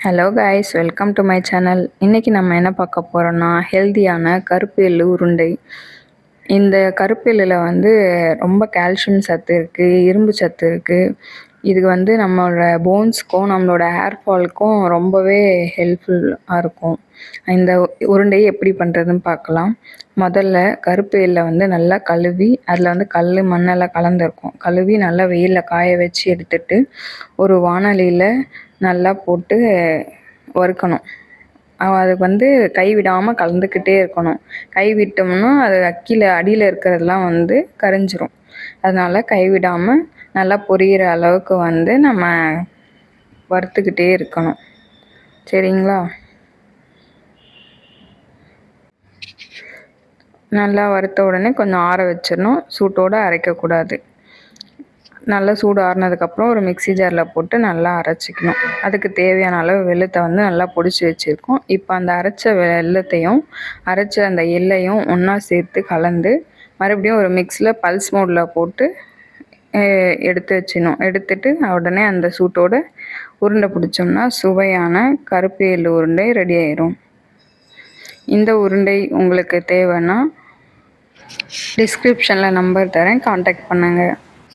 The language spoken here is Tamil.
Hello guys, welcome to my channel. இன்றைக்கி நம்ம என்ன பார்க்க போகிறோன்னா, ஹெல்த்தியான கருப்பு எள்ளு உருண்டை. இந்த கருப்பு எள்ளில் ரொம்ப கால்சியம் சத்து இருக்குது, இரும்பு சத்து இருக்குது. இது நம்மளோட போன்ஸ்க்கும் நம்மளோட ஹேர் ஃபாலுக்கும் ரொம்பவே ஹெல்ப்ஃபுல்லாக இருக்கும். இந்த உருண்டையை எப்படி பண்ணுறதுன்னு பார்க்கலாம். முதல்ல கருப்பு எள்ளை நல்லா கழுவி, அதில் கல் மண்ணெல்லாம் கலந்துருக்கும், கழுவி நல்லா வெயிலில் காய வச்சு எடுத்துட்டு ஒரு வாணலியில் நல்லா போட்டு வறுக்கணும். அதுக்கு கைவிடாமல் கலந்துக்கிட்டே இருக்கணும். கைவிட்டோம்னா அது அடியில் இருக்கிறதெல்லாம் கரைஞ்சிரும். அதனால் கைவிடாமல் நல்லா பொரியிற அளவுக்கு நம்ம வறுத்துக்கிட்டே இருக்கணும். சரிங்களா? நல்லா வறுத்த உடனே கொஞ்சம் ஆற வச்சிடணும். சூட்டோடு அரைக்கக்கூடாது. நல்லா சூடு ஆறுனதுக்கப்புறம் ஒரு மிக்ஸி ஜாரில் போட்டு நல்லா அரைச்சிக்கணும். அதுக்கு தேவையான அளவு வெல்லத்தை நல்லா பொடிச்சு வச்சுருக்கோம். இப்போ அந்த அரைச்ச வெல்லத்தையும் அரைச்ச அந்த எள்ளையும் ஒன்றா சேர்த்து கலந்து மறுபடியும் ஒரு மிக்ஸில் பல்ஸ் மோடில் போட்டு எடுத்து வச்சிடணும். எடுத்துட்டு உடனே அந்த சூட்டோடு உருண்டை பிடிச்சோம்னா சுவையான கருப்பு எள்ளு உருண்டை ரெடி ஆயிரும். இந்த உருண்டை உங்களுக்கு தேவைன்னா டிஸ்கிரிப்ஷனில் நம்பர் தரேன், கான்டாக்ட் பண்ணுங்கள்.